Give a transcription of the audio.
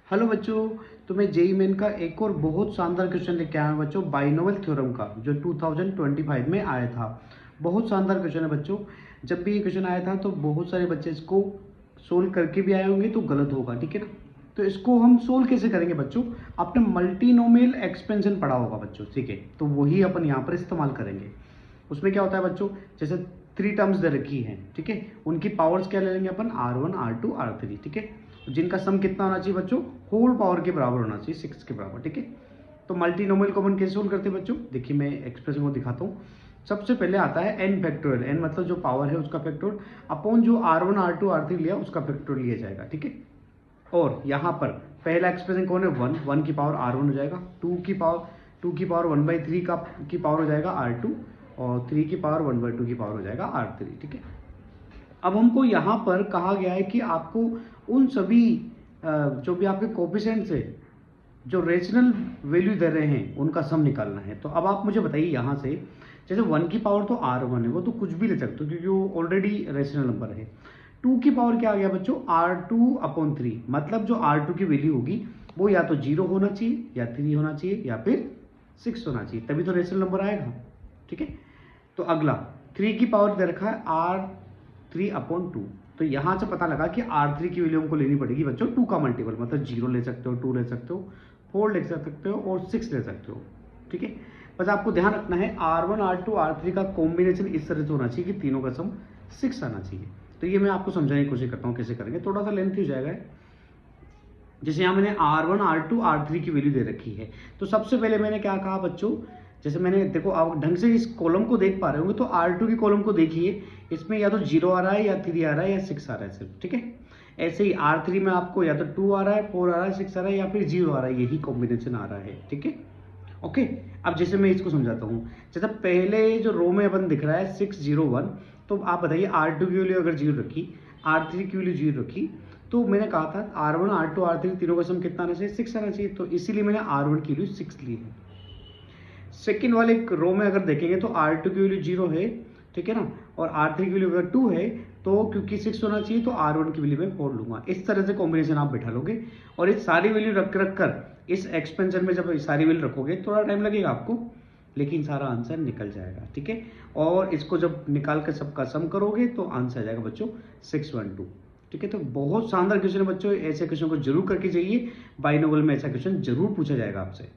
Hello बच्चों, तो मैं जेई मेन का एक और बहुत शानदार क्वेश्चन लेके आया हूँ बच्चों, बाइनोमियल थ्योरम का, जो 2025 में आया था। बहुत शानदार क्वेश्चन है बच्चों। जब भी ये क्वेश्चन आया था तो बहुत सारे बच्चे इसको सोल्व करके भी आए होंगे, तो गलत होगा, ठीक है ना। तो इसको हम सोल्व कैसे करेंगे बच्चों? आपने मल्टीनोमियल एक्सपेंशन पढ़ा होगा बच्चों, ठीक है, तो वही अपन यहाँ पर इस्तेमाल करेंगे। उसमें क्या होता है बच्चों, जैसे 3 टर्म्स दे रखी हैं, ठीक है, उनकी पावर्स क्या ले लेंगे अपन, R1 R2 R3, ठीक है, जिनका सम कितना होना चाहिए बच्चों, होल पावर के बराबर होना चाहिए, 6 के बराबर, ठीक है। तो मल्टीनोमियल को अपन कैसे सोल्व करते हैं बच्चों? देखिए मैं एक्सप्रेशन को दिखाता हूँ। सबसे पहले आता है n फैक्टोरियल, n मतलब जो पावर है उसका फैक्टोरियल, अपॉन जो R1 R2 R3 लिया उसका फैक्टोरियल लिया जाएगा, ठीक है। और यहाँ पर पहला एक्सप्रेशन कौन है, 1 की पावर R1 हो जाएगा, 2 की पावर 1/3 की पावर हो जाएगा R2, और 3 की पावर 1/2 की पावर हो जाएगा R3, ठीक है। अब हमको यहाँ पर कहा गया है कि आपको उन सभी जो भी आपके कोफिशिएंट्स है, जो रेशनल वैल्यू दे रहे हैं, उनका सम निकालना है। तो अब आप मुझे बताइए यहाँ से, जैसे 1 की पावर तो R1 है, वो तो कुछ भी ले सकते हो क्योंकि वो ऑलरेडी रेशनल नंबर है। 2 की पावर क्या आ गया बच्चों, R2/3, मतलब जो R2 की वैल्यू होगी वो या तो 0 होना चाहिए, या 3 होना चाहिए, या फिर 6 होना चाहिए, तभी तो रेशनल नंबर आएगा, ठीक है। तो अगला 3 की पावर दे रखा है R3/2, तो यहां से पता लगा कि R3 की वैल्यू हमको लेनी पड़ेगी बच्चों 2 का मल्टीपल, मतलब 0 ले सकते हो, 2 ले सकते हो, 4 ले सकते हो, और 6 ले सकते हो, ठीक है। बस आपको ध्यान रखना है R1 R2 R3 का कॉम्बिनेशन इस तरह से होना चाहिए कि तीनों का सम 6 आना चाहिए। तो ये मैं आपको समझाने की कोशिश करता हूँ कैसे करेंगे, थोड़ा सा लेंथी हो जाएगा। जैसे यहाँ मैंने R1 R2 R3 की वैल्यू दे रखी है, तो सबसे पहले मैंने क्या कहा बच्चों, जैसे मैंने, देखो आप ढंग से इस कॉलम को देख पा रहे होंगे, तो R2 की कॉलम को देखिए, इसमें या तो 0 आ रहा है, या 3 आ रहा है, या 6 आ रहा है सिर्फ, ठीक है। ऐसे ही R3 में आपको या तो 2 आ रहा है, 4 आ रहा है, 6 आ रहा है, या फिर 0 आ रहा है, यही कॉम्बिनेशन आ रहा है, ठीक है। ओके, अब जैसे मैं इसको समझाता हूँ। जैसे पहले जो रो में अपन दिख रहा है 601, तो आप बताइए R2 की वैल्यू अगर 0 रखी, R3 की वैल्यू 0 रखी, तो मैंने कहा था R1 R2 R3 तीनों का सम कितना आना चाहिए, 6 आना चाहिए, तो इसीलिए मैंने R1 की वैल्यू 6 ली है। सेकेंड वाले रो में अगर देखेंगे तो R2 की वैल्यू 0 है, ठीक है ना, और R3 की वैल्यू अगर 2 है, तो क्योंकि 6 होना चाहिए तो R1 की वैल्यू मैं 4 लूंगा। इस तरह से कॉम्बिनेशन आप बैठा लोगे, और इस सारी वैल्यू रख कर इस एक्सपेंशन में जब सारी वैल्यू रखोगे थोड़ा टाइम लगेगा आपको, लेकिन सारा आंसर निकल जाएगा, ठीक है। और इसको जब निकाल कर सबका सम करोगे तो आंसर आ जाएगा बच्चों 612, ठीक है। तो बहुत शानदार क्वेश्चन है बच्चों, ऐसे क्वेश्चन को जरूर करके जाइए, बाइनोमियल में ऐसा क्वेश्चन जरूर पूछा जाएगा आपसे।